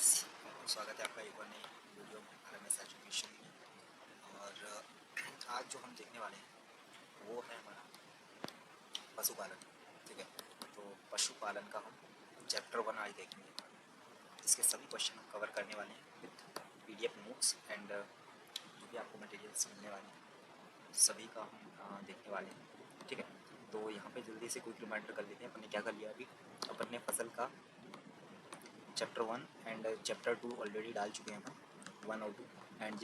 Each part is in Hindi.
स्वागत है आपका एक और नई वीडियो RMS एजुकेशन में। और आज जो हम देखने वाले हैं वो है हमारा पशुपालन। ठीक है, तो पशुपालन का हम चैप्टर 1 आज देखेंगे, जिसके सभी क्वेश्चन हम कवर करने वाले हैं विथ PDF नोट्स एंड जो भी आपको मटेरियल्स मिलने वाले हैं सभी का हम देखने वाले हैं। ठीक है, तो यहाँ पे जल्दी से क्विक रिमाइंडर कर लेते हैं अपन ने क्या कर लिया। अभी अपन ने फसल का चैप्टर 1 एंड चैप्टर 2 ऑलरेडी डाल चुके हैं हम 1 और 2 एंड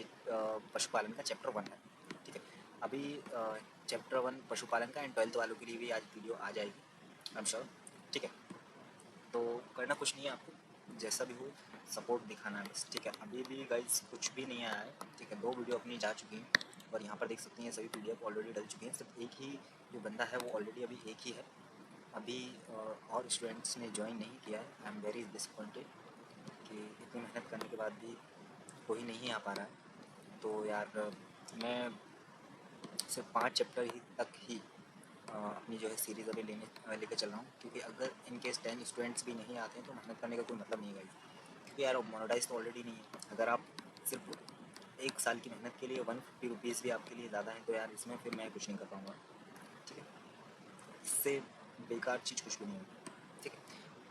पशुपालन का चैप्टर 1 है। ठीक है, अभी चैप्टर 1 पशुपालन का एंड 12th वालों के लिए भी आज वीडियो आ जाएगी आई एम श्योर। ठीक है, तो करना कुछ नहीं है आपको, जैसा भी हो सपोर्ट दिखाना है बस। ठीक है, अभी भी गाइस कुछ भी नहीं आया है। ठीक है, 2 वीडियो अपनी जा चुकी हैं और यहाँ पर देख सकते हैं सभी PDF ऑलरेडी डल चुके हैं। सिर्फ एक ही जो बंदा है वो ऑलरेडी अभी एक ही है, अभी और स्टूडेंट्स ने ज्वाइन नहीं किया है। आई एम वेरी डिसअपॉइंटेड कि इतनी मेहनत करने के बाद भी कोई नहीं आ पा रहा है। तो यार मैं सिर्फ 5 चैप्टर ही तक ही अपनी जो है सीरीज़ अभी लेके चल रहा हूँ, क्योंकि अगर इन केस 10 स्टूडेंट्स भी नहीं आते हैं तो मेहनत करने का कोई मतलब नहीं है गाइस। क्योंकि यार मोनेटाइज तो ऑलरेडी नहीं है। अगर आप सिर्फ 1 साल की मेहनत के लिए 150 रुपीज़ भी आपके लिए ज़्यादा है तो यार इसमें फिर मैं कुछ नहीं कर पाऊँगा। ठीक है, इससे बेकार चीज़ कुछ भी नहीं होगी। ठीक है,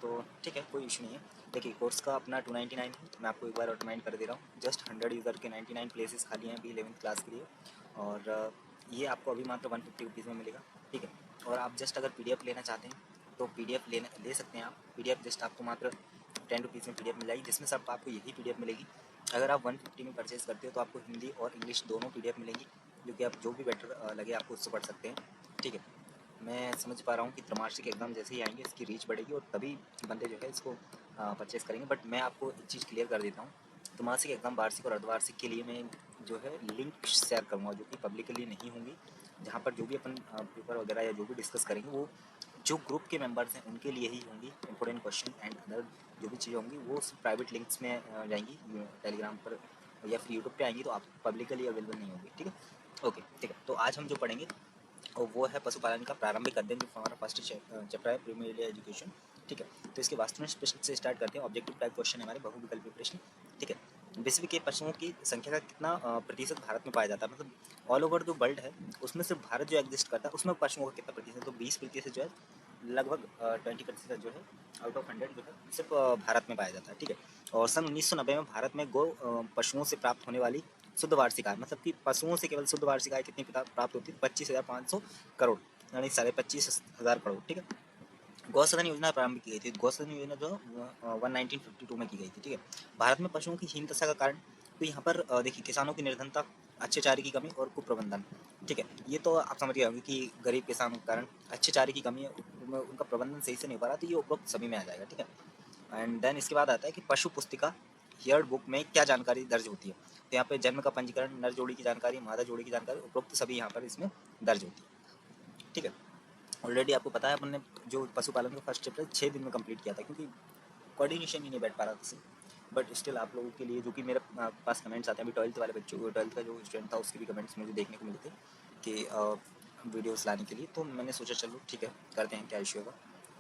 तो ठीक है, कोई इशू नहीं है। देखिए कोर्स का अपना 299 है, मैं आपको एक बार रिमाइंड कर दे रहा हूँ। जस्ट 100 यूज़र के 99 प्लेसेस खाली हैं अभी 11th क्लास के लिए, और ये आपको अभी मात्र 150 रुपीज़ में मिलेगा। ठीक है, और आप जस्ट अगर PDF लेना चाहते हैं तो PDF ले सकते हैं आप। PDF जस्ट आपको मात्र 10 रुपीज़ में PDF मिल जाएगी, जिसमें सब आपको यही PDF मिलेगी। अगर आप 150 में परचेज़ करते हो तो आपको हिंदी और इंग्लिश दोनों PDF मिलेंगी, जो कि आप जो भी बेटर लगे आपको उससे पढ़ सकते हैं। ठीक है, मैं समझ पा रहा हूँ कि त्रैमासिक एग्ज़ाम जैसे ही आएंगे इसकी रीच बढ़ेगी और तभी बंदे जो है इसको परचेज़ करेंगे। बट मैं आपको एक चीज़ क्लियर कर देता हूँ, त्रैमासिक एग्ज़ाम वार्षिक और अर्धवार्षिक के लिए मैं जो है लिंक शेयर करूँगा जो कि पब्लिकली नहीं होंगी, जहाँ पर जो भी अपन पेपर वगैरह या जो भी डिस्कस करेंगे वो जो ग्रुप के मेंबर्स हैं उनके लिए ही होंगी। इंपॉर्टेंट क्वेश्चन एंड अदर जो भी चीज़ें होंगी वो प्राइवेट लिंक्स में जाएंगी, टेलीग्राम पर या फिर यूट्यूब पे आएंगी, तो आप पब्लिकली अवेलेबल नहीं होंगी। ठीक है, ओके ठीक है। तो आज हम जो पढ़ेंगे और वो है पशुपालन का प्रारंभिक अध्ययन, जो हमारा फर्स्ट चैप्टर है प्रीमियरली एजुकेशन। ठीक है, तो इसके वास्तविक प्रश्न से स्टार्ट करते हैं। ऑब्जेक्टिव टाइप क्वेश्चन है हमारे, बहुविकल्पी प्रश्न। ठीक है, विश्व के पशुओं की संख्या का कितना प्रतिशत भारत में पाया जाता है, मतलब ऑल ओवर जो वर्ल्ड है उसमें सिर्फ भारत जो एग्जिस्ट करता है उसमें पशुओं का कितना प्रतिशत, तो 20% जो है, लगभग 20% जो है आउट ऑफ 100 जो है सिर्फ भारत में पाया जाता है। ठीक है, और सन 1990 में भारत में गौ पशुओं से प्राप्त होने वाली शुद्ध वार्षिक आय, मतलब कि पशुओं से केवल शुद्ध वार्षिक आय कितनी प्राप्त होती है, 25,500 करोड़, यानी 25,500 करोड़। ठीक है, गौसदन योजना प्रारंभ की गई थी। गौसदन योजना जो 1952 में की गई थी। ठीक है, भारत में पशुओं की हीन दशा का कारण, तो यहाँ पर देखिए किसानों की निर्धनता, अच्छे चारे की कमी और कुप्रबंधन। ठीक है, ये तो आप समझ गए होंगे कि गरीब किसानों के कारण अच्छे चारे की कमी है, उनका प्रबंधन सही से नहीं हो पा रहा, तो ये उपरोक्त सभी में आ जाएगा। ठीक है, एंड देन इसके बाद आता है कि पशु पुस्तिका हियर्ड बुक में क्या जानकारी दर्ज होती है, तो यहाँ पे जन्म का पंजीकरण, नर जोड़ी की जानकारी, मादा जोड़ी की जानकारी, उपरोक्त सभी यहाँ पर इसमें दर्ज होती है। ठीक है, ऑलरेडी आपको पता है अपन ने जो पशुपालन का फर्स्ट चैप्टर 6 दिन में कंप्लीट किया था, क्योंकि कोऑर्डिनेशन ही नहीं बैठ पा रहा था। बट स्टिल आप लोगों के लिए जो कि मेरे पास कमेंट्स आते हैं, अभी 12th वाले बच्चों को, 12th का जो स्टूडेंट था उसके भी कमेंट्स मुझे देखने को मिले थे कि वीडियोस लाने के लिए, तो मैंने सोचा चलो ठीक है करते हैं, क्या इशू होगा।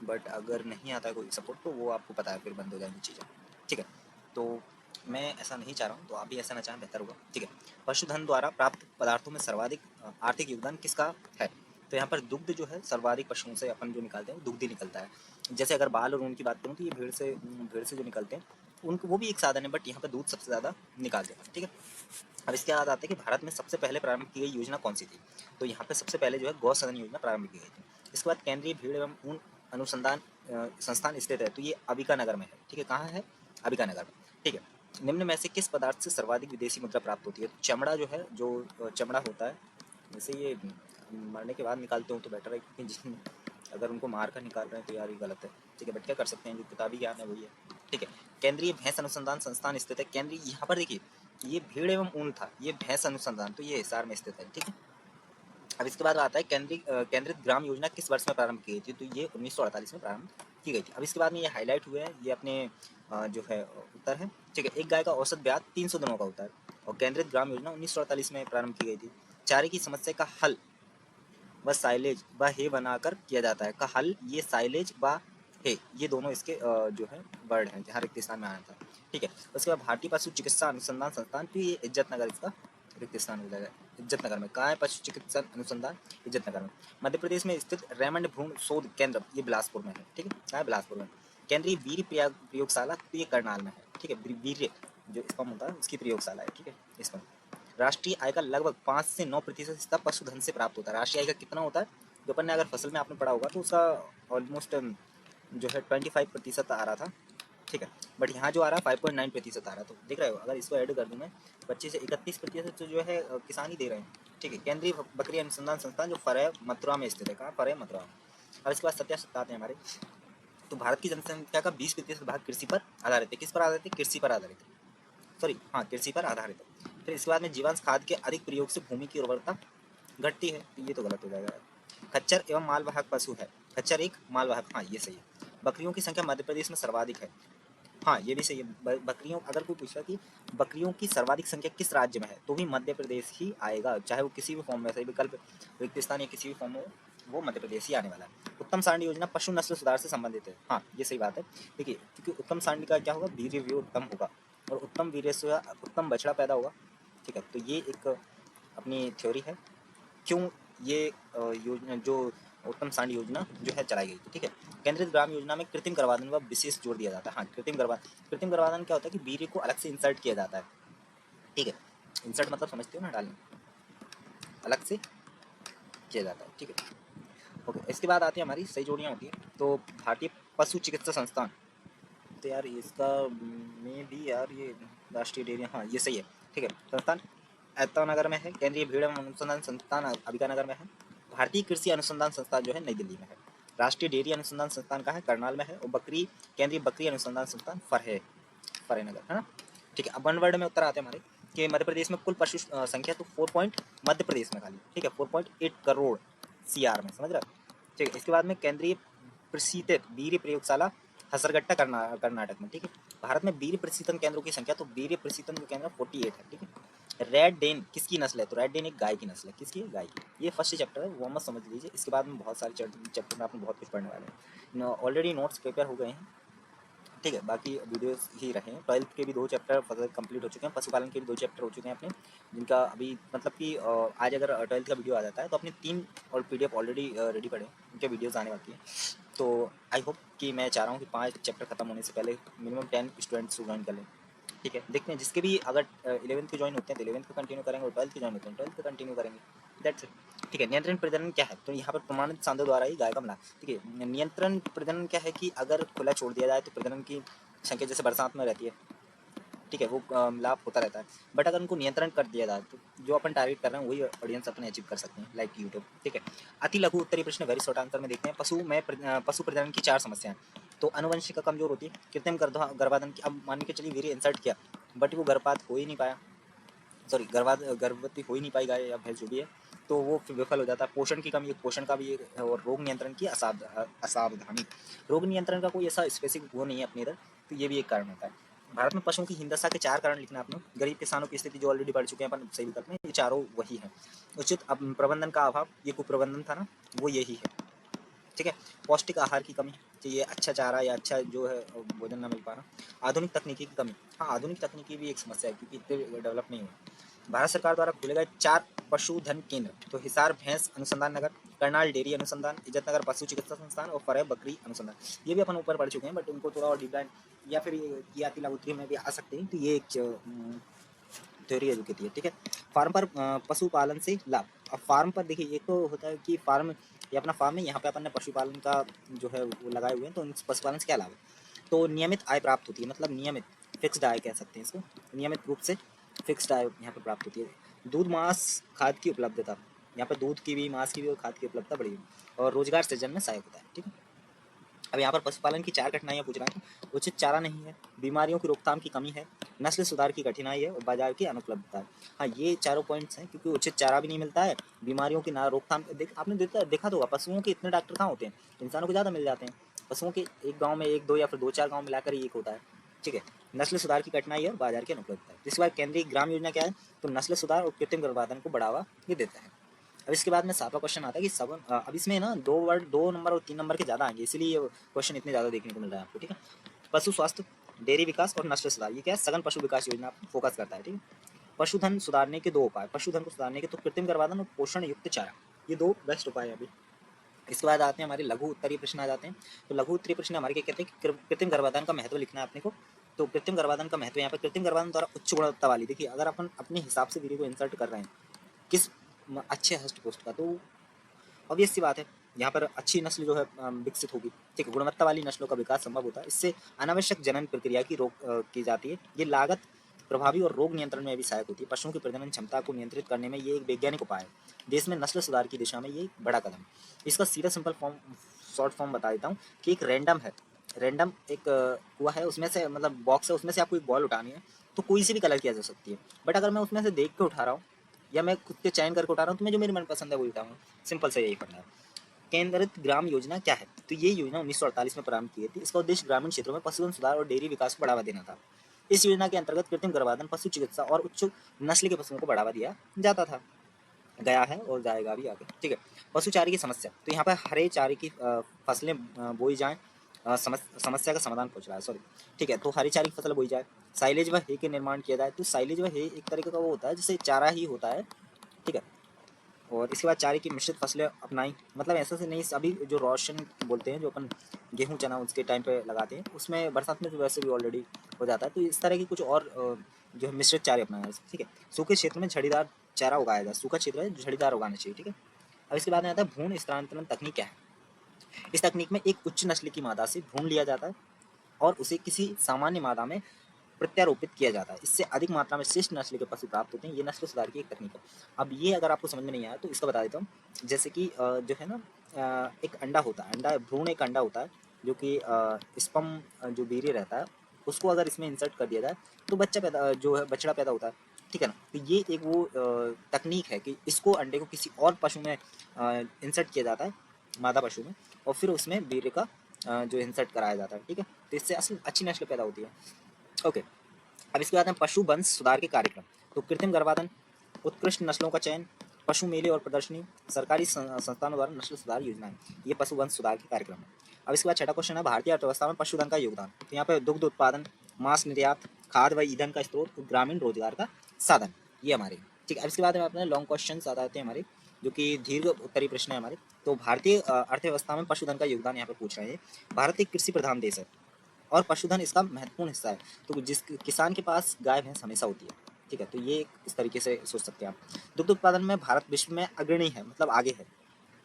बट अगर नहीं आता है कोई सपोर्ट तो वो आपको पता है फिर बंद हो जाएंगी चीज़ें। ठीक है, तो मैं ऐसा नहीं चाह रहा हूँ, तो आप भी ऐसा ना चाहें बेहतर होगा। ठीक है, पशुधन द्वारा प्राप्त पदार्थों में सर्वाधिक आर्थिक योगदान किसका है, तो यहाँ पर दुग्ध जो है सर्वाधिक पशुओं से अपन जो निकालते हैं दुग्ध ही निकलता है। जैसे अगर बाल और ऊन की बात करूँ तो ये भेड़ से जो निकलते हैं उनको, वो भी एक साधन है, बट यहाँ पर दूध सबसे ज़्यादा निकालते हैं। ठीक है, अब इसके बाद आते हैं कि भारत में सबसे पहले प्रारंभ की गई योजना कौन सी थी, तो यहाँ पे सबसे पहले जो है गौ सदन योजना प्रारंभ की गई थी। इसके बाद केंद्रीय भीड़ एवं ऊन अनुसंधान संस्थान स्थित है, तो ये अंबिका नगर में है। ठीक है, कहाँ है, अंबिका नगर में। ठीक है, निम्न में से किस पदार्थ से सर्वाधिक विदेशी मुद्रा प्राप्त होती है, चमड़ा जो है, जो चमड़ा होता है, जैसे ये मरने के बाद निकालते हो तो बेटर है, क्योंकि जिन अगर उनको मार कर निकाल रहे हैं तो यार ये गलत है। ठीक है, बट क्या कर सकते हैं, जो किताबी ज्ञान है वही है। ठीक है, केंद्रीय भैंस अनुसंधान संस्थान स्थित है, केंद्रीय, यहाँ पर देखिए ये भीड़ एवं ऊन था, ये भैंस अनुसंधान, तो ये हिसार में स्थित है। ठीक है, अब इसके बाद आता है केंद्रित ग्राम योजना किस वर्ष में प्रारंभ की गई थी, तो ये 1948 में प्रारंभ की गई थी। अब इसके बाद में ये हाईलाइट हुए हैं, ये अपने जो है उत्तर है। ठीक है, एक गाय का औसत ब्याज 300 दिनों का होता है, और केंद्रित ग्राम योजना 1948 में प्रारंभ की गई थी। चारे की समस्या का हल व साइलेज व हे बनाकर किया जाता है, का हल ये साइलेज व है, ये दोनों इसके जो है वर्ड हैं जहाँ रिक्त स्थान में आया था। ठीक है, उसके बाद भारतीय पशु चिकित्सा अनुसंधान संस्थान, तो ये इज्जत नगर इसका रिक्त स्थान हो जाएगा। इज्जत नगर में कहाँ है पशु चिकित्सा अनुसंधान? इज्जत नगर में। मध्य प्रदेश में स्थित रेमंड भ्रूण शोध केंद्र, ये बिलासपुर में है। ठीक है, कहाँ है? बिलासपुर में। केंद्रीय वीर्य प्रयोगशाला, तो ये करनाल में है। ठीक है, वीर्य जो स्पर्म होता है उसकी प्रयोगशाला है। ठीक है, स्पर्म। राष्ट्रीय आय का लगभग 5 से 9% हिस्सा पशुधन से प्राप्त होता है। राष्ट्रीय आय का कितना होता है? जो अपन ने अगर फसल में आपने पढ़ा होगा तो उसका ऑलमोस्ट जो है 25% आ रहा था। ठीक है, बट यहाँ जो आ रहा है 5.9% आ रहा है। तो देख रहे हो, अगर इसको ऐड कर दूँ मैं 25 से 31% तो जो है किसान ही दे रहे हैं। ठीक है, केंद्रीय बकरी अनुसंधान संस्थान जो फरय मथुरा में स्थित है। कहाँ? फरय मथुरा में। और इसके बाद सत्यासत्ता आते हैं हमारे। तो भारत की जनसंख्या का 20% भाग कृषि पर आधारित है। किस पर आधारित है? कृषि पर आधारित है। सॉरी, हाँ, कृषि पर आधारित है। फिर इसके बाद में जीवांश खाद के अधिक प्रयोग से भूमि की उर्वरता घटती है। तो ये तो गलत हो जाएगा। खच्चर एवं मालवाहक पशु है। खच्चर एक मालवाहक, हाँ ये सही है। बकरियों की संख्या मध्य प्रदेश में सर्वाधिक है। हाँ ये भी सही है। बकरियों, अगर कोई पूछा कि बकरियों की सर्वाधिक संख्या किस राज्य में है, तो भी मध्य प्रदेश ही आएगा, चाहे वो किसी भी फॉर्म में, सही विकल्प रिक्त स्थान या किसी भी फॉर्म में हो, वो मध्य प्रदेश ही आने वाला है। उत्तम सारणी योजना पशु नस्ल सुधार से संबंधित है। हाँ ये सही बात है। देखिए, क्योंकि उत्तम सारणी का क्या होगा? वीर्य भी उत्तम होगा और उत्तम वीर्य से उत्तम बछड़ा पैदा होगा। ठीक है, तो ये एक अपनी थ्योरी है क्यों ये योजना, जो उत्तम सारणी योजना जो है चलाई गई थी। ठीक है, केंद्रित ग्राम योजना में कृत्रिम गर्भाधान पर विशेष जोर दिया जाता है। हाँ, कृत्रिम गर्भाधान क्या होता है कि वीर्य को अलग से इंसर्ट किया जाता है। ठीक है, इंसर्ट मतलब समझते हो ना, डालना, अलग से किया जाता है। ठीक है, ओके। इसके बाद आती है हमारी सही जोड़ियाँ होती हैं। तो भारतीय पशु चिकित्सा संस्थान, तो यार इसका में भी यार ये राष्ट्रीय डेयरी, हाँ ये सही है। ठीक है, संस्थान ऐता नगर में है। केंद्रीय भीड़ एवं अनुसंधान संस्थान अंबिका नगर में है। भारतीय कृषि अनुसंधान संस्थान जो है नई दिल्ली में है। राष्ट्रीय डेयरी अनुसंधान संस्थान कहाँ है? करनाल में है। और केंद्रीय बकरी अनुसंधान संस्थान फरय नगर है ना। ठीक है, अब वन वर्ड में उत्तर आते हैं हमारे कि मध्य प्रदेश में कुल पशु संख्या तो 4 पॉइंट मध्य प्रदेश में खाली। ठीक है, 4.8 करोड़ सीआर में, समझ रहा है। ठीक है, इसके बाद में केंद्रीय प्रशीतित वीर्य प्रयोगशाला हसरगट्टा कर्नाटक में। ठीक है, भारत में वीर्य प्रशीतन केंद्रों की संख्या, तो वीर्य प्रशीतन जो केंद्र 48 है। ठीक है, रेड डेन किसकी नस्ल है? तो रेड डेन एक गाय की नस्ल है। किसकी? गाय की। ये फर्स्ट चैप्टर है, वो मत समझ लीजिए। इसके बाद में बहुत सारे चैप्टर में आपने बहुत कुछ पढ़ने वाले हैं। ऑलरेडी नोट्स प्रिपेयर हो गए हैं। ठीक है, बाकी वीडियोस ही रहे हैं। 12th के भी 2 चैप्टर फर्दर कंप्लीट हो चुके हैं। पशुपालन के भी 2 चैप्टर हो चुके हैं अपने, जिनका अभी मतलब कि आज अगर 12th का वीडियो आ जाता है तो अपने 3 और पीडीएफ ऑलरेडी रेडी पड़े हैं, उनके वीडियोस आने बाकी हैं। तो आई होप कि मैं चाह रहा हूँ कि 5 चैप्टर खत्म होने से पहले मिनिमम 10 स्टूडेंट्स ज्वाइन कर लें। ठीक है, देखते हैं जिसके भी अगर 11th के ज्वाइन होते हैं तो 11th को कंटिन्यू करेंगे, और 12th के ज्वाइन होते हैं 12th को कंटिन्यू करेंगे। That's it. ठीक है, नियंत्रण प्रजनन क्या है? तो यहाँ पर प्रमाणित सांडों द्वारा ही गाय का मिलान। ठीक है, नियंत्रण प्रजनन क्या है कि अगर खुला छोड़ दिया जाए तो प्रजनन की संख्या जैसे बरसात में रहती है, ठीक है, वो लाभ होता रहता है। बट अगर उनको नियंत्रण कर दिया जाए तो जो अपन टारगेट कर रहे हैं वही ऑडियंस अपने अचीव कर सकते हैं, लाइक यूट्यूब। ठीक है, अति लघु उत्तरीय प्रश्न वेरी शॉर्ट आंसर में देखते हैं। पशु प्रजनन की 4 समस्याएं। तो आनुवंशिक कमजोर होती है, कृत्रिम गर्भाधान की, अब मान के चलिए वीर्य इंसर्ट किया बट वो गर्भपात हो ही नहीं पाया, सॉरी गर्भवती हो ही नहीं पाई गाय या भैंस जो भी है, तो वो फिर विफल हो जाता है। पोषण की कमी, पोषण का भी एक, और रोग नियंत्रण की असावधानी। रोग नियंत्रण का कोई ऐसा स्पेसिफिक वो नहीं है अपने इधर, तो ये भी एक कारण होता है। भारत में पशुओं की हिंदशा के 4 कारण लिखना आपने। गरीब किसानों की स्थिति जो ऑलरेडी बढ़ चुके हैं अपन सही विकल्प में, ये चारों वही है। उचित प्रबंधन का अभाव, ये कुप्रबंधन था ना, वो यही है। ठीक है, पौष्टिक आहार की कमी, चाहिए अच्छा चारा या अच्छा जो है भोजन ना मिल पाना। आधुनिक तकनीकी की कमी, हाँ आधुनिक तकनीकी भी एक समस्या है क्योंकि इतने डेवलप नहीं हुआ। भारत सरकार द्वारा खोले गए 4 पशुधन केंद्र, तो हिसार भैंस अनुसंधान नगर, करनाल डेयरी अनुसंधान, इज्जत नगर पशु चिकित्सा संस्थान और फरय बकरी अनुसंधान। ये भी अपन ऊपर पढ़ चुके हैं बट उनको थोड़ा और डिजाइन या फिर ये आती लागू में भी आ सकते हैं। तो ये एक थ्योरी एजुकेती है। ठीक है, फार्म पर पशुपालन से लाभ। अब फार्म पर देखिए, एक तो होता है कि फार्म, ये अपना फार्म है, यहाँ पे अपन ने पशुपालन का जो है वो लगाए हुए हैं, तो पशुपालन से क्या लाभ है? तो नियमित आय प्राप्त होती है, मतलब नियमित फिक्स्ड आय कह सकते हैं इसको, नियमित रूप से फिक्स्ड आय यहाँ पर प्राप्त होती है। दूध मांस खाद की उपलब्धता, यहाँ पर दूध की भी, मांस की भी और खाद की उपलब्धता बढ़ी है। और रोजगार सृजन में सहायक होता है। ठीक है, अब यहाँ पर पशुपालन की 4 कठिनाइयाँ पूछ रहा है। उचित चारा नहीं है, बीमारियों की रोकथाम की कमी है, नस्ल सुधार की कठिनाई है और बाजार की अनुपलब्धता है। हाँ ये चारों पॉइंट्स हैं, क्योंकि उचित चारा भी नहीं मिलता है, बीमारियों की ना रोकथाम। आपने देखा तो होगा पशुओं के इतने डॉक्टर कहाँ होते हैं, इंसानों को ज़्यादा मिल जाते हैं। पशुओं के एक गाँव में 1 2 या फिर 2 4 गाँव मिलाकर ही एक होता है। ठीक है, नस्ल सुधार की कठिनाई है और बाजार की अनुपलब्धता है। जिसके बाद केंद्रीय ग्राम योजना क्या है? तो नस्ल सुधार और कृत्रिम गर्भाधान को बढ़ावा ये देता है। अब इसके बाद में 7वां क्वेश्चन आता है कि अब इसमें ना 2 नंबर और 3 नंबर के ज़्यादा आएंगे, इसीलिए ये क्वेश्चन इतने ज़्यादा देखने को मिल रहा है आपको, ठीक है। पशु स्वास्थ्य, डेयरी विकास और नस्ल सुधार, ये क्या है, सघन पशु विकास योजना पर फोकस करता है, ठीक है। पशुधन सुधारने के 2 उपाय, पशुधन को सुधारने के तो कृत्रिम गर्भाधान और पोषण युक्त चारा, ये 2 बेस्ट उपाय है अभी। इसके बाद आते हैं हमारे लघु उत्तरीय प्रश्न आ जाते हैं। तो लघु उत्तरीय प्रश्न हमारे क्या कहते हैं कि कृत्रिम गर्भाधान का महत्व लिखना है अपने को। तो कृत्रिम गर्भाधान का महत्व यहाँ पर कृत्रिम गर्भाधान द्वारा उच्च गुणवत्ता वाली, देखिए अगर अपन अपने हिसाब से वीडियो को इंसर्ट कर रहे हैं किस अच्छे हस्ट पोस्ट का, तो ऑब्वियस सी बात है यहाँ पर अच्छी नस्ल जो है विकसित होगी, ठीक है। गुणवत्ता वाली नस्लों का विकास संभव होता है, इससे अनावश्यक जनन प्रक्रिया की रोक की जाती है। ये लागत प्रभावी और रोग नियंत्रण में भी सहायक होती है। पशुओं की प्रजनन क्षमता को नियंत्रित करने में ये एक वैज्ञानिक उपाय है। देश में नस्ल सुधार की दिशा में ये एक बड़ा कदम। इसका सीधा सिंपल फॉर्म, शॉर्ट फॉर्म बता देता हूँ कि एक रैंडम है, रैंडम एक हुआ है, उसमें से मतलब बॉक्स है, उसमें से आपको एक बॉल उठानी है, तो कोई सी भी कलर किया जा सकती है। बट अगर मैं उसमें से देख के उठा रहा हूँ या मैं खुद के चयन करके उठा रहा हूँ, तो मैं जो मेरी मनपसंद है वो उठाऊंगा। सिंपल से यही पढ़ना है। केंद्रित ग्राम योजना क्या है, तो ये योजना 1948 में प्रारंभ की गई थी। इसका उद्देश्य ग्रामीण क्षेत्रों में पशुधन सुधार और डेयरी विकास को बढ़ावा देना था। इस योजना के अंतर्गत कृत्रिम गर्भाधान, पशु चिकित्सा और उच्च नस्ल के पशुओं को बढ़ावा दिया जाता था, गया है और जाएगा भी आगे, ठीक है। पशु चारे की समस्या, तो यहाँ पर हरे चारे की फसलें बोई जाएं, समस्या का समाधान पूछ रहा है, सॉरी, ठीक है। तो हरी चारे की फसल बोई जाए, साइलेज व हे के निर्माण किया जाए। तो साइलेज व हे एक तरीके का वो होता है जिससे चारा ही होता है, ठीक है। और इसके बाद चारे की मिश्रित फसलें अपनाई, मतलब ऐसा से नहीं, अभी जो रोशन बोलते हैं, जो अपन गेहूं चना उसके टाइम पे लगाते हैं, उसमें बरसात में तो वैसे भी ऑलरेडी हो जाता है। तो इस तरह की कुछ और जो है मिश्रित चारे अपनाया जाए, ठीक है। सूखे क्षेत्र में झड़ीदार चारा उगाया जाए, सूखा क्षेत्र है झड़ीदार उगाना चाहिए, ठीक है। अब इसके बाद में आता है भ्रूण स्थानांतरण तकनीक क्या है। इस तकनीक में एक उच्च नस्ल की मादा से भ्रूण लिया जाता है और उसे किसी सामान्य मादा में प्रत्यारोपित किया जाता है। इससे अधिक मात्रा में श्रेष्ठ नस्ल के पशु प्राप्त होते हैं। ये नस्ल सुधार की एक तकनीक है। अब ये अगर आपको समझ में नहीं आया तो इसका बता देता हूँ। जैसे कि जो है ना, एक अंडा होता है, अंडा भ्रूण एक अंडा होता है जो कि स्पर्म जो वीर्य रहता है, उसको अगर इसमें इंसर्ट कर दिया जाए तो बच्चा पैदा, जो है बछड़ा पैदा होता है, ठीक है ना। तो ये एक वो तकनीक है कि इसको अंडे को किसी और पशु में इंसर्ट किया जाता है, मादा पशु में, और फिर उसमें वीर्य का जो इंसर्ट कराया जाता है, ठीक है। तो इससे असल अच्छी नस्ल पैदा होती है, ओके। अब इसके बाद में पशु वंश सुधार के कार्यक्रम। तो कृत्रिम गर्भाधान, उत्कृष्ट नस्लों का चयन, पशु मेले और प्रदर्शनी, सरकारी संस्थानों द्वारा नस्ल सुधार योजनाएं, ये पशु वंश सुधार के कार्यक्रम है। अब इसके बाद छठा क्वेश्चन है भारतीय अर्थव्यवस्था में पशुधन का योगदान। तो यहाँ पे दुग्ध उत्पादन, मांस निर्यात, खाद्य व ईंधन का स्रोत, ग्रामीण रोजगार का साधन, ये हमारे, ठीक है। अब इसके बाद में अपने लॉन्ग क्वेश्चन आ जाते हैं हमारे, जो कि दीर्घ उत्तरीय प्रश्न है हमारे। तो भारतीय अर्थव्यवस्था में पशुधन का योगदान यहाँ पर पूछ रहे हैं। भारत एक कृषि प्रधान देश है और पशुधन इसका महत्वपूर्ण हिस्सा है। तो जिस किसान के पास गाय भैंस हमेशा होती है, ठीक है, तो ये इस तरीके से सोच सकते हैं आप। दुग्ध उत्पादन में भारत विश्व में अग्रणी है, मतलब आगे है।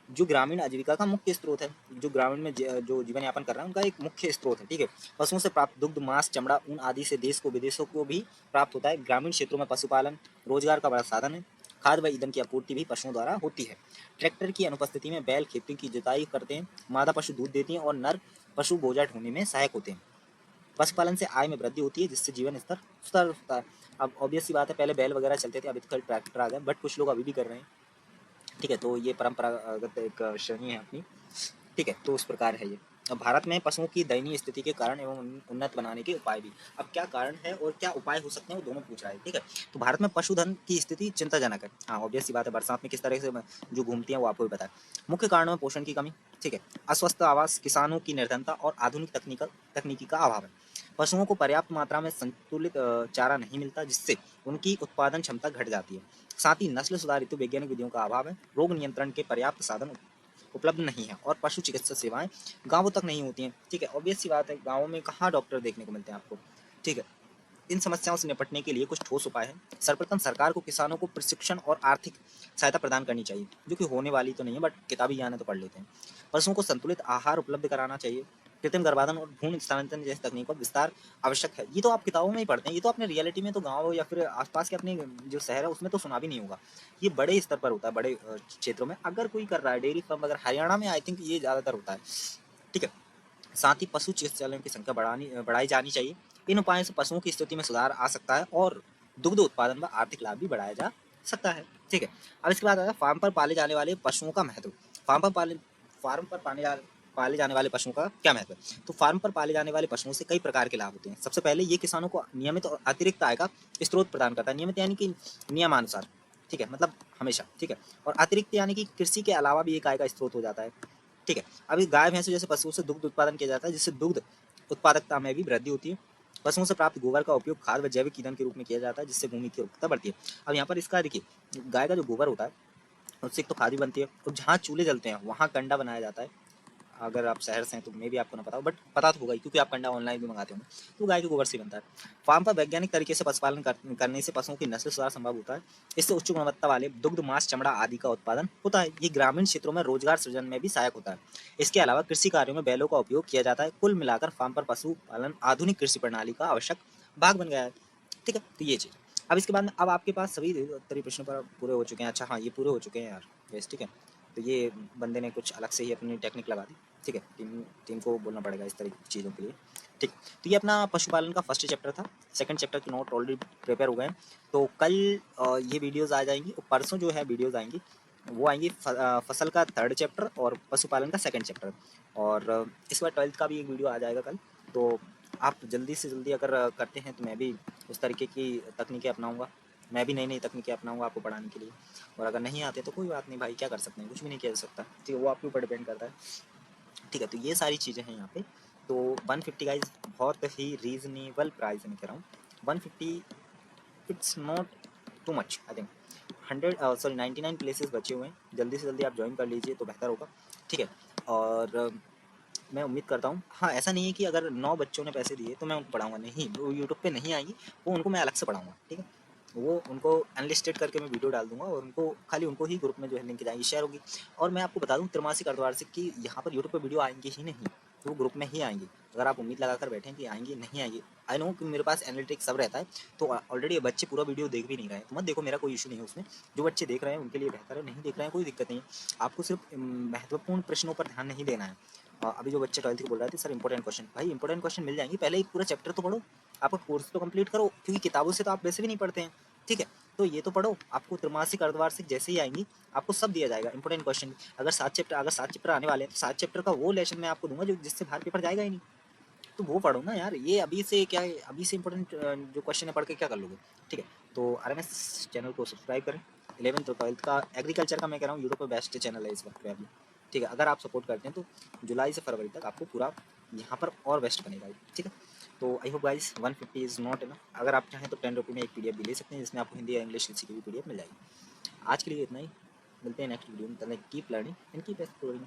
जो ग्रामीण आजीविका का मुख्य स्रोत है, जो ग्रामीण में जो जीवन यापन कर रहे हैं उनका एक मुख्य स्रोत है, ठीक है। पशुओं से प्राप्त दुग्ध, मांस, चमड़ा, ऊन आदि से देश को विदेशों को भी प्राप्त होता है। ग्रामीण क्षेत्रों में पशुपालन रोजगार का बड़ा साधन है। खाद व ईंधन की आपूर्ति भी पशुओं द्वारा होती है। ट्रैक्टर की अनुपस्थिति में बैल खेती की जुताई करते हैं। मादा पशु दूध देती हैं और नर पशु बोझा ढोने में सहायक होते हैं। पशुपालन से आय में वृद्धि होती है जिससे जीवन स्तर सुधार होता है। अब ऑब्वियस सी बात है, पहले बैल वगैरह चलते थे, अभी तो ट्रैक्टर आ गए, बट कुछ लोग अभी भी कर रहे हैं, ठीक है। तो ये परंपरागत एक श्रेणी है अपनी, ठीक है। तो उस प्रकार है ये। अब भारत में पशुओं की दयनीय स्थिति के कारण एवं उन्नत बनाने के उपाय भी। अब क्या कारण है और क्या उपाय हो सकते हैं, वो दोनों पूछ रहा है, ठीक है। तो भारत में पशुधन की स्थिति चिंताजनक है। हाँ, ऑब्वियस सी बात है, बरसात में किस तरह से जो घूमती हैं वो आपको भी पता है। मुख्य कारण में पोषण की कमी, ठीक है, अस्वस्थ आवास, किसानों की निर्धनता और आधुनिक तकनीकी का अभाव है। पशुओं को पर्याप्त मात्रा में संतुलित चारा नहीं मिलता, जिससे उनकी उत्पादन क्षमता घट जाती है। साथ ही नस्ल सुधार हेतु वैज्ञानिक विधियों का अभाव है। रोग नियंत्रण के पर्याप्त साधन उपलब्ध नहीं है और पशु चिकित्सा सेवाएं गांवों तक नहीं होती हैं, ठीक है। ऑब्वियस सी बात है, गांवों में कहाँ डॉक्टर देखने को मिलते हैं आपको, ठीक है। इन समस्याओं से निपटने के लिए कुछ ठोस उपाय हैं। सर्वप्रथम सरकार को किसानों को प्रशिक्षण और आर्थिक सहायता प्रदान करनी चाहिए, जो कि होने वाली तो नहीं है, बट किताबी ज्ञान है तो पढ़ लेते हैं। पशुओं को संतुलित आहार उपलब्ध कराना चाहिए। कृत्रिम गर्भाधान और भ्रूण स्थानांतरण जैसी तकनीकों का विस्तार आवश्यक है। ये तो आप किताबों में ही पढ़ते हैं, ये तो अपने रियलिटी में तो गाँव या फिर आसपास के अपने जो शहर है उसमें तो सुना भी नहीं होगा। ये बड़े स्तर पर होता है, बड़े क्षेत्रों में अगर कोई कर रहा है डेयरी फार्म वगैरह, हरियाणा में आई थिंक ये ज़्यादातर होता है, ठीक है। साथ ही पशु चिकित्सालयों की संख्या बढ़ाई जानी चाहिए। इन उपायों से पशुओं की स्थिति में सुधार आ सकता है और दुग्ध उत्पादन व आर्थिक लाभ भी बढ़ाया जा सकता है, ठीक है। अब इसके बाद आता है फार्म पर पाले जाने वाले पशुओं का महत्व। फार्म पर पाले जाने वाले पशुओं का क्या महत्व है। तो फार्म पर पाले जाने वाले पशुओं से कई प्रकार के लाभ होते हैं। सबसे पहले ये किसानों को नियमित और अतिरिक्त आय का स्रोत प्रदान करता है। नियमित यानी कि नियमानुसार, ठीक है, मतलब हमेशा, ठीक है। और अतिरिक्त यानी कि कृषि के अलावा भी एक आय का स्रोत हो जाता है, ठीक है। अभी गाय भैंसों जैसे पशुओं से दुग्ध उत्पादन किया जाता है, जिससे दुग्ध उत्पादकता में भी वृद्धि होती है। पशुओं से प्राप्त गोबर का उपयोग खाद व जैविक ईंधन के रूप में किया जाता है, जिससे भूमि की उर्वरकता बढ़ती है। अब यहाँ पर इसका देखिए, गाय का जो गोबर होता है उससे एक तो खाद भी बनती है, और जहाँ चूल्हे जलते हैं वहाँ कंडा बनाया जाता है। अगर आप शहर से हैं तो मे भी आपको ना पता हो, बट पता तो होगा ही, क्योंकि आप कंडा ऑनलाइन भी मंगाते होंगे। तो गाय के गोबर से बनता है। फार्म पर वैज्ञानिक तरीके से पशुपालन करने से पशुओं की नस्ल सुधार संभव होता है। इससे उच्च गुणवत्ता वाले दुग्ध, मांस, चमड़ा आदि का उत्पादन होता है। ये ग्रामीण क्षेत्रों में रोजगार सृजन में भी सहायक होता है। इसके अलावा कृषि कार्यों में बैलों का उपयोग किया जाता है। कुल मिलाकर फार्म पर पशुपालन आधुनिक कृषि प्रणाली का आवश्यक भाग बन गया है, ठीक है। तो ये चीज़। अब इसके बाद में अब आपके पास सभी उत्तरी प्रश्नों पर पूरे हो चुके हैं। अच्छा हाँ, ये पूरे हो चुके हैं यार, यस, ठीक है। तो ये बंदे ने कुछ अलग से ही अपनी टेक्निक लगा दी, ठीक है। टीम टीम को बोलना पड़ेगा इस तरह की चीज़ों के लिए, ठीक। तो ये अपना पशुपालन का फर्स्ट चैप्टर था। सेकंड चैप्टर के नोट ऑलरेडी प्रिपेयर हो गए हैं। तो कल ये वीडियोस आ जाएंगी, और परसों जो है वीडियोस आएंगी, वो आएंगी फसल का थर्ड चैप्टर और पशुपालन का सेकंड चैप्टर। और इस बार 12th का भी एक वीडियो आ जाएगा कल। तो आप जल्दी से जल्दी अगर करते हैं तो मैं भी उस तरीके की तकनीकें अपनाऊँगा। मैं भी नई नई तकनीकें अपनाऊँगा आपको पढ़ाने के लिए। और अगर नहीं आते तो कोई बात नहीं भाई, क्या कर सकते हैं, कुछ भी नहीं किया जा सकता, ठीक है। वो आपके ऊपर डिपेंड करता है, ठीक है। तो ये सारी चीज़ें हैं यहाँ पे। तो 150 गाइज बहुत ही रीजनेबल प्राइस है, मैं कह रहा हूँ 150। It's not too much I think. 99 places बचे हुए हैं, जल्दी से जल्दी आप ज्वाइन कर लीजिए तो बेहतर होगा, ठीक है। और मैं उम्मीद करता हूँ, हाँ ऐसा नहीं है कि अगर 9 बच्चों ने पैसे दिए तो मैं उनको पढ़ाऊँगा, नहीं, वो यूट्यूब पे नहीं आएंगी, वो उनको मैं अलग से पढ़ाऊँगा, ठीक है। वो उनको अनलिस्टेड करके मैं वीडियो डाल दूंगा, और उनको खाली उनको ही ग्रुप में जो है लिंक जाएगी, शेयर होगी। और मैं आपको बता दूं त्रैमासिक अर्धवार्षिक की यहाँ पर यूट्यूब पे वीडियो आएंगी ही नहीं, तो वो ग्रुप में ही आएंगी। अगर आप उम्मीद लगाकर बैठें कि आएंगी, नहीं आएंगी, आई नो कि मेरे पास एनालिटिक्स सब रहता है, तो ऑलरेडी बच्चे पूरा वीडियो देख भी नहीं रहे हैं, तो मत देखो, मेरा कोई इशू नहीं है उसमें। जो बच्चे देख रहे हैं उनके लिए बेहतर है, नहीं देख रहे हैं कोई दिक्कत नहीं है। आपको सिर्फ महत्वपूर्ण प्रश्नों पर ध्यान नहीं देना है। अभी जो बच्चे 12th के बोल रहे थे सर इंपॉर्टेंट क्वेश्चन, भाई इंपॉर्टेंट क्वेश्चन मिल जाएंगे, पहले एक पूरा चैप्टर तो पढ़ो, आपका कोर्स तो कंप्लीट करो, क्योंकि किताबों से तो आप वैसे भी नहीं पढ़ते हैं, ठीक है। तो ये तो पढ़ो, आपको त्रैमासिक अर्धवार्षिक जैसे ही आएंगी आपको सब दिया जाएगा इंपॉर्टेंट क्वेश्चन। अगर 7 चैप्टर आने वाले हैं तो 7 चैप्टर का वो लेसन मैं आपको दूंगा जो जिससे बाहर पेपर जाएगा ही नहीं। तो वो पढ़ो ना यार, ये अभी से क्या है, अभी से इंपॉर्टेंट जो क्वेश्चन है पढ़ के क्या कर लोगे, ठीक है। तो RMS चैनल को सब्सक्राइब करें। 11th और 12th का एग्रीकल्चर का मैं कह रहा हूँ यूट्यूब पर बेस्ट चैनल है इस वक्त पे अभी, ठीक है। अगर आप सपोर्ट करते हैं तो जुलाई से फरवरी तक आपको पूरा यहाँ पर और बेस्ट बनेगा, ठीक है। तो I hope guys 150 is not enough. अगर आप चाहें तो 10 रुपये में एक PDF भी ले सकते हैं, जिसमें आपको हिंदी या इंग्लिश किसी की भी PDF मिल जाएगी। आज के लिए इतना ही, मिलते हैं नेक्स्ट वीडियो में। Keep learning and keep exploring.